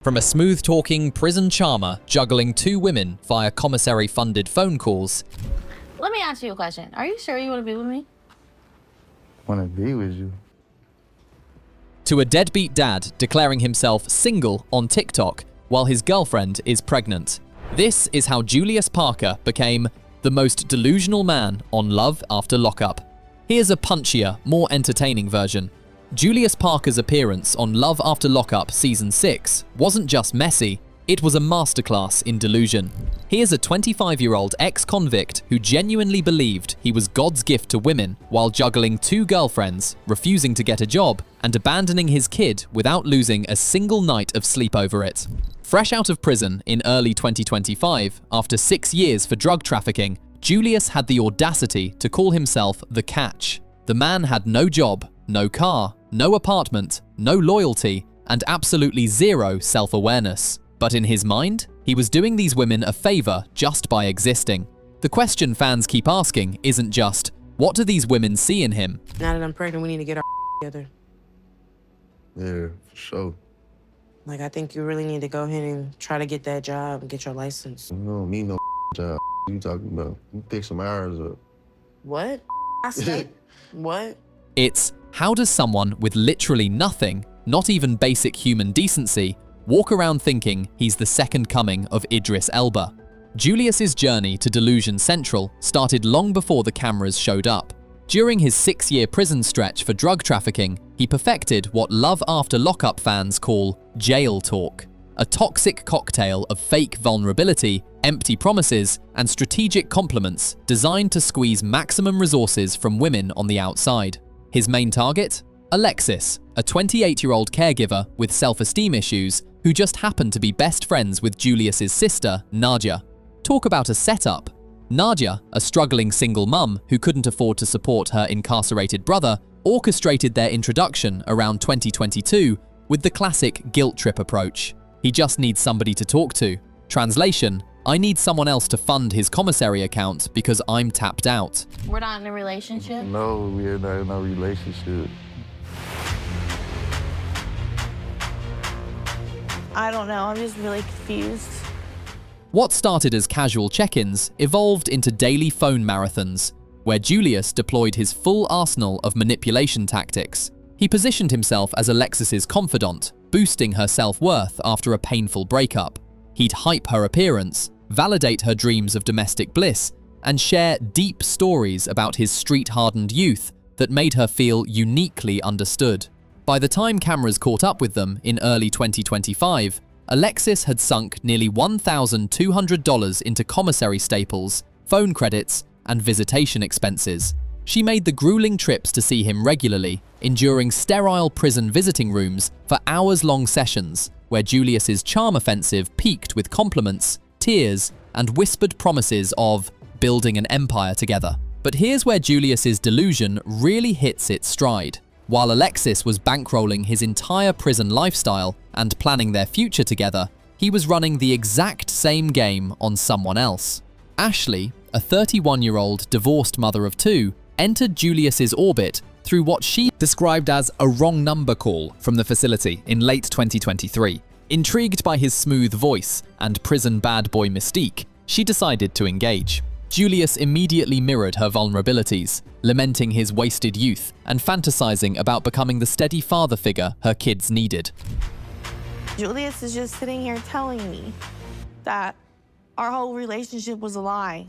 From a smooth-talking prison charmer juggling two women via commissary-funded phone calls. Let me ask you a question. Are you sure you want to be with me? Want to be with you? To a deadbeat dad declaring himself single on TikTok while his girlfriend is pregnant. This is how Julius Parker became the most delusional man on Love After Lockup. Here's a punchier, more entertaining version. Julius Parker's appearance on Love After Lockup Season 6 wasn't just messy, it was a masterclass in delusion. Here's a 25-year-old ex-convict who genuinely believed he was God's gift to women while juggling two girlfriends, refusing to get a job, and abandoning his kid without losing a single night of sleep over it. Fresh out of prison in early 2025, after 6 years for drug trafficking, Julius had the audacity to call himself the Catch. The man had no job, no car, no apartment, no loyalty, and absolutely zero self-awareness. But in his mind, he was doing these women a favor just by existing. The question fans keep asking isn't just, what do these women see in him? Now that I'm pregnant, we need to get our together. Yeah, for sure. Like, I think you really need to go ahead and try to get that job and get your license. You don't need no job. What you talking about? You pick some hours up. What? I said, what? It's, how does someone with literally nothing, not even basic human decency, walk around thinking he's the second coming of Idris Elba? Julius's journey to Delusion Central started long before the cameras showed up. During his 6-year prison stretch for drug trafficking, he perfected what Love After Lockup fans call jail talk, a toxic cocktail of fake vulnerability, empty promises, and strategic compliments designed to squeeze maximum resources from women on the outside. His main target? Alexis, a 28-year-old caregiver with self-esteem issues who just happened to be best friends with Julius's sister, Nadia. Talk about a setup. Nadia, a struggling single mum who couldn't afford to support her incarcerated brother, orchestrated their introduction around 2022 with the classic guilt trip approach. He just needs somebody to talk to. Translation, I need someone else to fund his commissary account because I'm tapped out. We're not in a relationship? No, we're not in a relationship. I don't know. I'm just really confused. What started as casual check-ins evolved into daily phone marathons, where Julius deployed his full arsenal of manipulation tactics. He positioned himself as Alexis's confidant, boosting her self-worth after a painful breakup. He'd hype her appearance, validate her dreams of domestic bliss, and share deep stories about his street-hardened youth that made her feel uniquely understood. By the time cameras caught up with them in early 2025, Alexis had sunk nearly $1,200 into commissary staples, phone credits, and visitation expenses. She made the grueling trips to see him regularly, enduring sterile prison visiting rooms for hours-long sessions, where Julius's charm offensive peaked with compliments, tears, and whispered promises of building an empire together. But here's where Julius's delusion really hits its stride. While Alexis was bankrolling his entire prison lifestyle and planning their future together, he was running the exact same game on someone else. Ashley, a 31-year-old divorced mother of two, entered Julius's orbit through what she described as a wrong number call from the facility in late 2023. Intrigued by his smooth voice and prison bad boy mystique, she decided to engage. Julius immediately mirrored her vulnerabilities, lamenting his wasted youth and fantasizing about becoming the steady father figure her kids needed. Julius is just sitting here telling me that our whole relationship was a lie.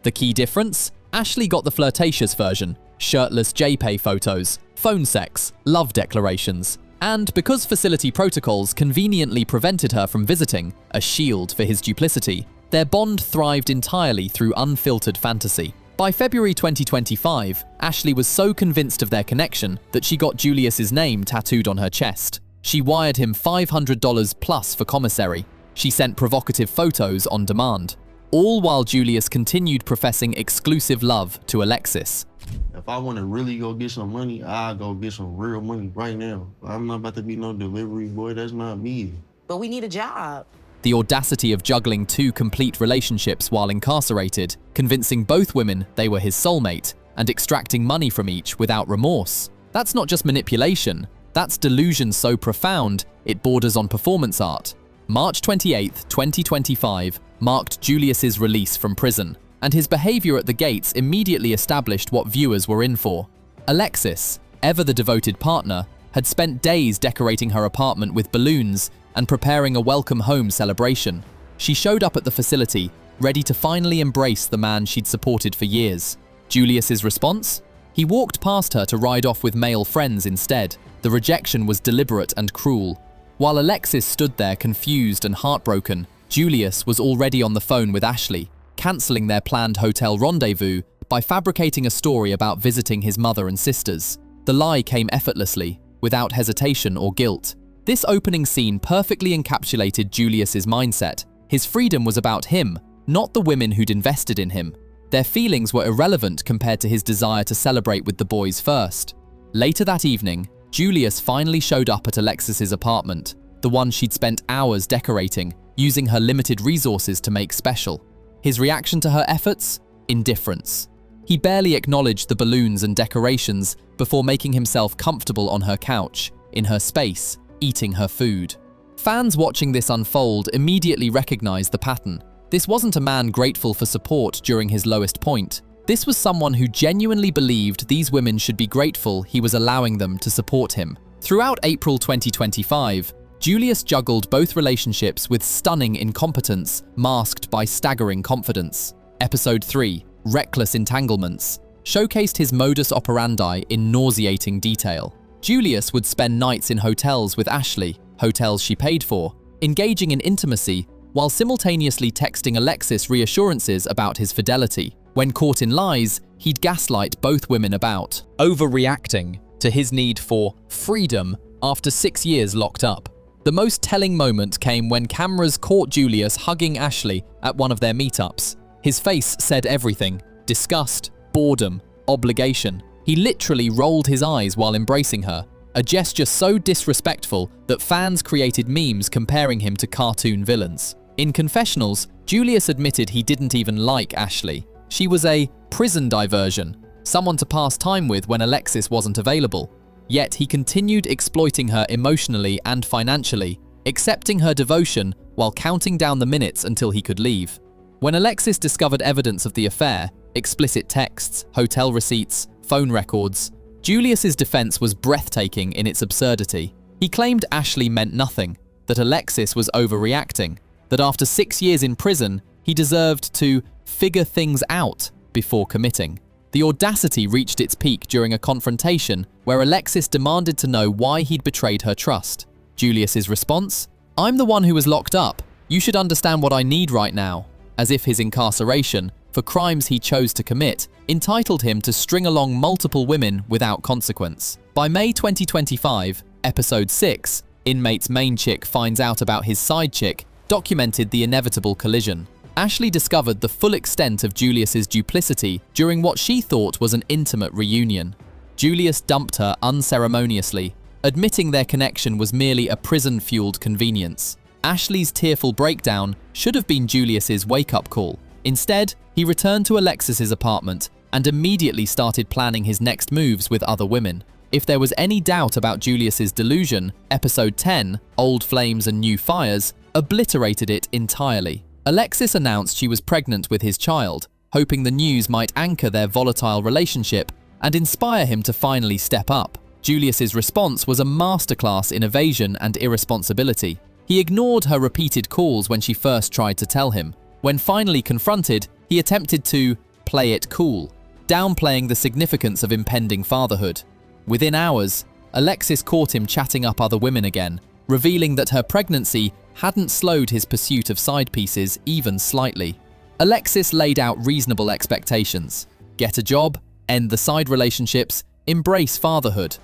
The key difference? Ashley got the flirtatious version, shirtless JPay photos, phone sex, love declarations. And because facility protocols conveniently prevented her from visiting, a shield for his duplicity, their bond thrived entirely through unfiltered fantasy. By February 2025, Ashley was so convinced of their connection that she got Julius's name tattooed on her chest. She wired him $500 plus for commissary. She sent provocative photos on demand. All while Julius continued professing exclusive love to Alexis. If I want to really go get some money, I'll go get some real money right now. I'm not about to be no delivery boy. That's not me. But we need a job. The audacity of juggling two complete relationships while incarcerated, convincing both women they were his soulmate, and extracting money from each without remorse. That's not just manipulation, that's delusion so profound it borders on performance art. March 28, 2025 marked Julius's release from prison, and his behavior at the gates immediately established what viewers were in for. Alexis, ever the devoted partner, had spent days decorating her apartment with balloons and preparing a welcome home celebration. She showed up at the facility, ready to finally embrace the man she'd supported for years. Julius's response? He walked past her to ride off with male friends instead. The rejection was deliberate and cruel. While Alexis stood there confused and heartbroken, Julius was already on the phone with Ashley, cancelling their planned hotel rendezvous by fabricating a story about visiting his mother and sisters. The lie came effortlessly, without hesitation or guilt. This opening scene perfectly encapsulated Julius's mindset. His freedom was about him, not the women who'd invested in him. Their feelings were irrelevant compared to his desire to celebrate with the boys first. Later that evening, Julius finally showed up at Alexis's apartment, the one she'd spent hours decorating, using her limited resources to make special. His reaction to her efforts? Indifference. He barely acknowledged the balloons and decorations before making himself comfortable on her couch, in her space, eating her food. Fans watching this unfold immediately recognized the pattern. This wasn't a man grateful for support during his lowest point. This was someone who genuinely believed these women should be grateful he was allowing them to support him. Throughout April 2025, Julius juggled both relationships with stunning incompetence masked by staggering confidence. Episode 3, Reckless Entanglements, showcased his modus operandi in nauseating detail. Julius would spend nights in hotels with Ashley, hotels she paid for, engaging in intimacy while simultaneously texting Alexis reassurances about his fidelity. When caught in lies, he'd gaslight both women about overreacting to his need for freedom after 6 years locked up. The most telling moment came when cameras caught Julius hugging Ashley at one of their meetups. His face said everything: disgust, boredom, obligation. He literally rolled his eyes while embracing her, a gesture so disrespectful that fans created memes comparing him to cartoon villains. In confessionals, Julius admitted he didn't even like Ashley. She was a prison diversion, someone to pass time with when Alexis wasn't available. Yet he continued exploiting her emotionally and financially, accepting her devotion while counting down the minutes until he could leave. When Alexis discovered evidence of the affair, explicit texts, hotel receipts, phone records, Julius's defense was breathtaking in its absurdity. He claimed Ashley meant nothing, that Alexis was overreacting, that after 6 years in prison, he deserved to figure things out before committing. The audacity reached its peak during a confrontation where Alexis demanded to know why he'd betrayed her trust. Julius's response? "I'm the one who was locked up. You should understand what I need right now," as if his incarceration, for crimes he chose to commit, entitled him to string along multiple women without consequence. By May 2025, Episode 6, Inmate's main chick finds out about his side chick, documented the inevitable collision. Ashley discovered the full extent of Julius's duplicity during what she thought was an intimate reunion. Julius dumped her unceremoniously, admitting their connection was merely a prison-fueled convenience. Ashley's tearful breakdown should have been Julius's wake-up call. Instead, he returned to Alexis's apartment and immediately started planning his next moves with other women. If there was any doubt about Julius's delusion, Episode 10, Old Flames and New Fires, obliterated it entirely. Alexis announced she was pregnant with his child, hoping the news might anchor their volatile relationship and inspire him to finally step up. Julius's response was a masterclass in evasion and irresponsibility. He ignored her repeated calls when she first tried to tell him. When finally confronted, he attempted to play it cool, downplaying the significance of impending fatherhood. Within hours, Alexis caught him chatting up other women again, revealing that her pregnancy hadn't slowed his pursuit of side pieces even slightly. Alexis laid out reasonable expectations: get a job, end the side relationships, embrace fatherhood.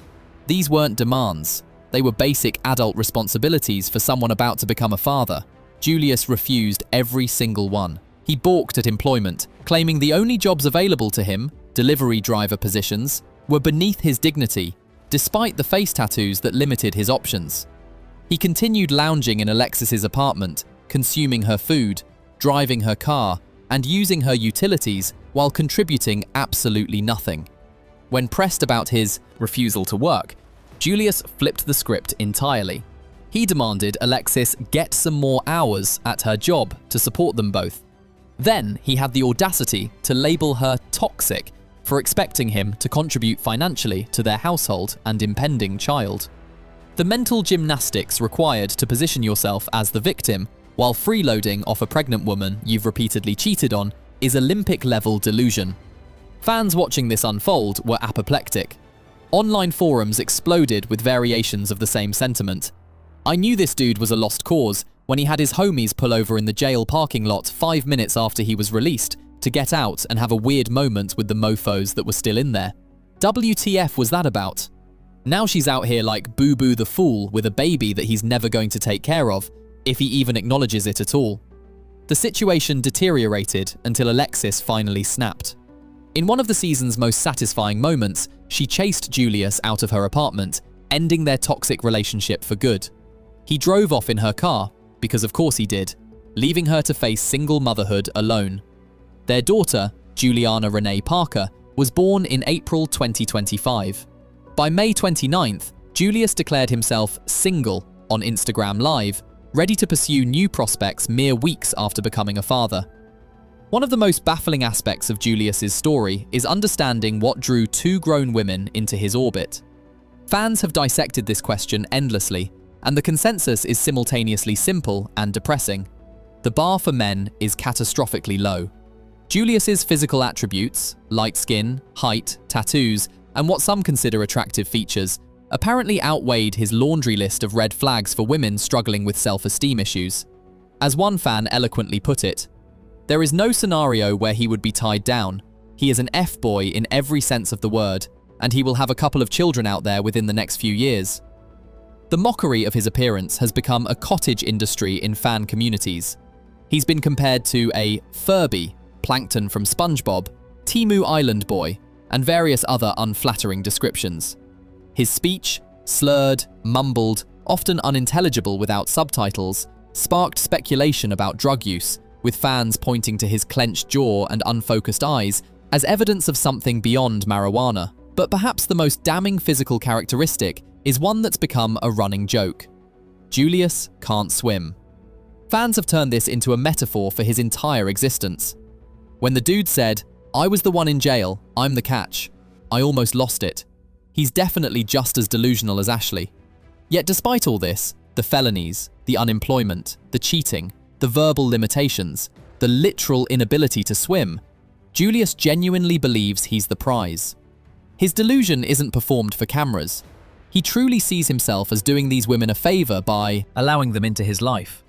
These weren't demands. They were basic adult responsibilities for someone about to become a father. Julius refused every single one. He balked at employment, claiming the only jobs available to him, delivery driver positions, were beneath his dignity, despite the face tattoos that limited his options. He continued lounging in Alexis's apartment, consuming her food, driving her car, and using her utilities while contributing absolutely nothing. When pressed about his refusal to work, Julius flipped the script entirely. He demanded Alexis get some more hours at her job to support them both. Then he had the audacity to label her toxic for expecting him to contribute financially to their household and impending child. The mental gymnastics required to position yourself as the victim while freeloading off a pregnant woman you've repeatedly cheated on is Olympic-level delusion. Fans watching this unfold were apoplectic. Online forums exploded with variations of the same sentiment. I knew this dude was a lost cause when he had his homies pull over in the jail parking lot 5 minutes after he was released to get out and have a weird moment with the mofos that were still in there. WTF was that about? Now she's out here like Boo Boo the Fool with a baby that he's never going to take care of, if he even acknowledges it at all. The situation deteriorated until Alexis finally snapped. In one of the season's most satisfying moments, she chased Julius out of her apartment, ending their toxic relationship for good. He drove off in her car, because of course he did, leaving her to face single motherhood alone. Their daughter, Juliana Renee Parker, was born in April 2025. By May 29th, Julius declared himself single on Instagram Live, ready to pursue new prospects mere weeks after becoming a father. One of the most baffling aspects of Julius's story is understanding what drew two grown women into his orbit. Fans have dissected this question endlessly, and the consensus is simultaneously simple and depressing. The bar for men is catastrophically low. Julius's physical attributes, light skin, height, tattoos, and what some consider attractive features, apparently outweighed his laundry list of red flags for women struggling with self-esteem issues. As one fan eloquently put it, "There is no scenario where he would be tied down. He is an F-boy in every sense of the word, and he will have a couple of children out there within the next few years." The mockery of his appearance has become a cottage industry in fan communities. He's been compared to a Furby, Plankton from SpongeBob, Timu Island Boy, and various other unflattering descriptions. His speech, slurred, mumbled, often unintelligible without subtitles, sparked speculation about drug use, with fans pointing to his clenched jaw and unfocused eyes as evidence of something beyond marijuana. But perhaps the most damning physical characteristic is one that's become a running joke. Julius can't swim. Fans have turned this into a metaphor for his entire existence. When the dude said, "I was the one in jail, I'm the catch. I almost lost it." He's definitely just as delusional as Ashley. Yet despite all this, the felonies, the unemployment, the cheating, the verbal limitations, the literal inability to swim, Julius genuinely believes he's the prize. His delusion isn't performed for cameras. He truly sees himself as doing these women a favor by allowing them into his life.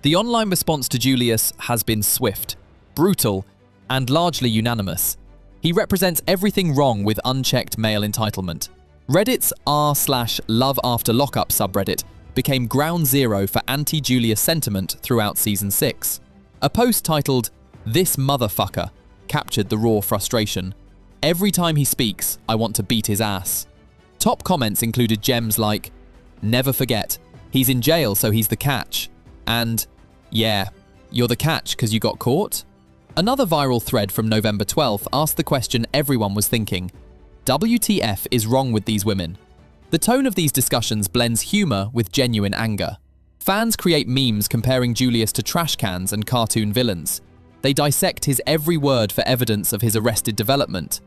The online response to Julius has been swift, brutal, and largely unanimous. He represents everything wrong with unchecked male entitlement. Reddit's r/Love After Lockup subreddit became ground zero for anti-Julius sentiment throughout Season 6. A post titled, "This motherfucker," captured the raw frustration. "Every time he speaks, I want to beat his ass." Top comments included gems like, "Never forget, he's in jail so he's the catch," and "Yeah, you're the catch because you got caught?" Another viral thread from November 12th asked the question everyone was thinking: WTF is wrong with these women? The tone of these discussions blends humor with genuine anger. Fans create memes comparing Julius to trash cans and cartoon villains. They dissect his every word for evidence of his arrested development.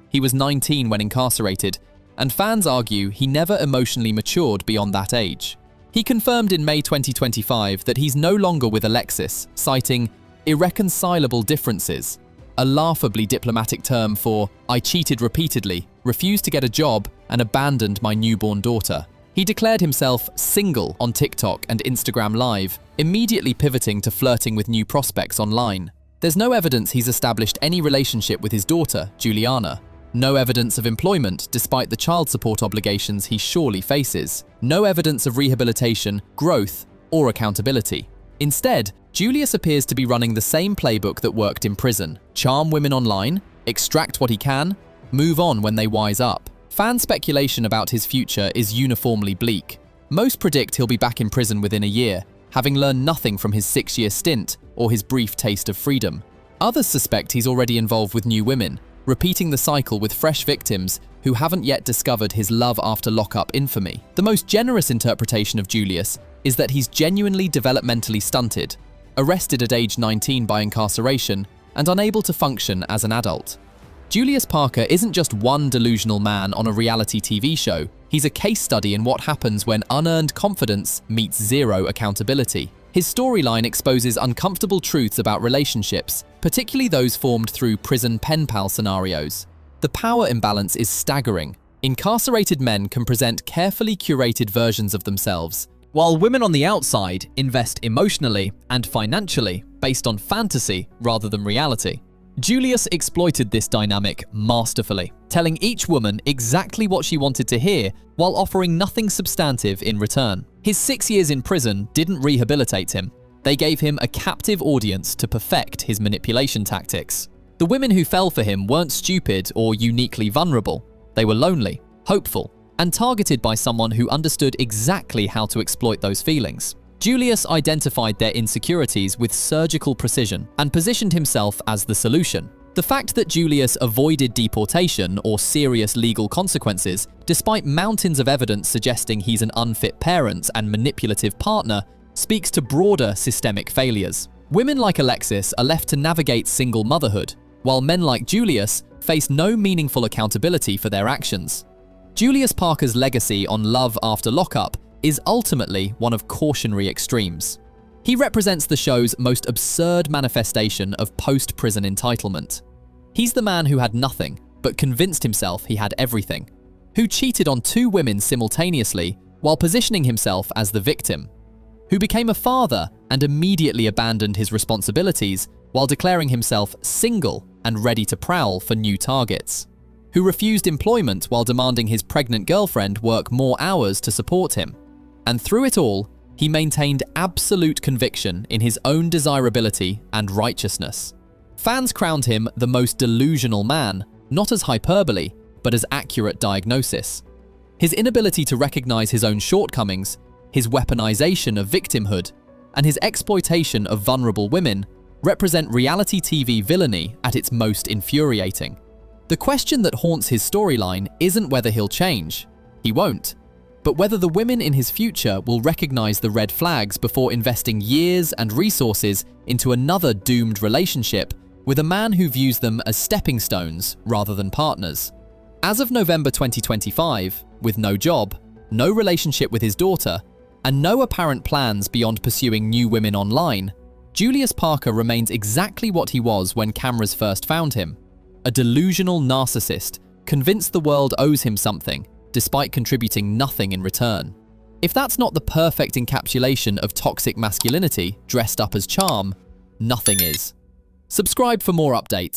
He was 19 when incarcerated, and fans argue he never emotionally matured beyond that age. He confirmed in May 2025 that he's no longer with Alexis, citing irreconcilable differences, a laughably diplomatic term for "I cheated repeatedly, refused to get a job, and abandoned my newborn daughter." He declared himself single on TikTok and Instagram Live, immediately pivoting to flirting with new prospects online. There's no evidence he's established any relationship with his daughter, Juliana. No evidence of employment, despite the child support obligations he surely faces. No evidence of rehabilitation, growth, or accountability. Instead, Julius appears to be running the same playbook that worked in prison: charm women online, extract what he can, move on when they wise up. Fan speculation about his future is uniformly bleak. Most predict he'll be back in prison within a year, having learned nothing from his 6-year stint or his brief taste of freedom. Others suspect he's already involved with new women, repeating the cycle with fresh victims who haven't yet discovered his Love After Lockup infamy. The most generous interpretation of Julius is that he's genuinely developmentally stunted, arrested at age 19 by incarceration, and unable to function as an adult. Julius Parker isn't just one delusional man on a reality TV show, he's a case study in what happens when unearned confidence meets zero accountability. His storyline exposes uncomfortable truths about relationships, particularly those formed through prison pen pal scenarios. The power imbalance is staggering. Incarcerated men can present carefully curated versions of themselves, while women on the outside invest emotionally and financially based on fantasy rather than reality. Julius exploited this dynamic masterfully, telling each woman exactly what she wanted to hear while offering nothing substantive in return. His 6 years in prison didn't rehabilitate him. They gave him a captive audience to perfect his manipulation tactics. The women who fell for him weren't stupid or uniquely vulnerable. They were lonely, hopeful, and targeted by someone who understood exactly how to exploit those feelings. Julius identified their insecurities with surgical precision and positioned himself as the solution. The fact that Julius avoided deportation or serious legal consequences, despite mountains of evidence suggesting he's an unfit parent and manipulative partner, speaks to broader systemic failures. Women like Alexis are left to navigate single motherhood, while men like Julius face no meaningful accountability for their actions. Julius Parker's legacy on Love After Lockup is ultimately one of cautionary extremes. He represents the show's most absurd manifestation of post-prison entitlement. He's the man who had nothing, but convinced himself he had everything, who cheated on 2 women simultaneously while positioning himself as the victim, who became a father and immediately abandoned his responsibilities while declaring himself single and ready to prowl for new targets, who refused employment while demanding his pregnant girlfriend work more hours to support him. And through it all, he maintained absolute conviction in his own desirability and righteousness. Fans crowned him the most delusional man, not as hyperbole, but as accurate diagnosis. His inability to recognize his own shortcomings, his weaponization of victimhood, and his exploitation of vulnerable women represent reality TV villainy at its most infuriating. The question that haunts his storyline isn't whether he'll change. He won't. But whether the women in his future will recognize the red flags before investing years and resources into another doomed relationship with a man who views them as stepping stones rather than partners. As of November 2025, with no job, no relationship with his daughter, and no apparent plans beyond pursuing new women online, Julius Parker remains exactly what he was when cameras first found him: a delusional narcissist, convinced the world owes him something, despite contributing nothing in return. If that's not the perfect encapsulation of toxic masculinity dressed up as charm, nothing is. Subscribe for more updates.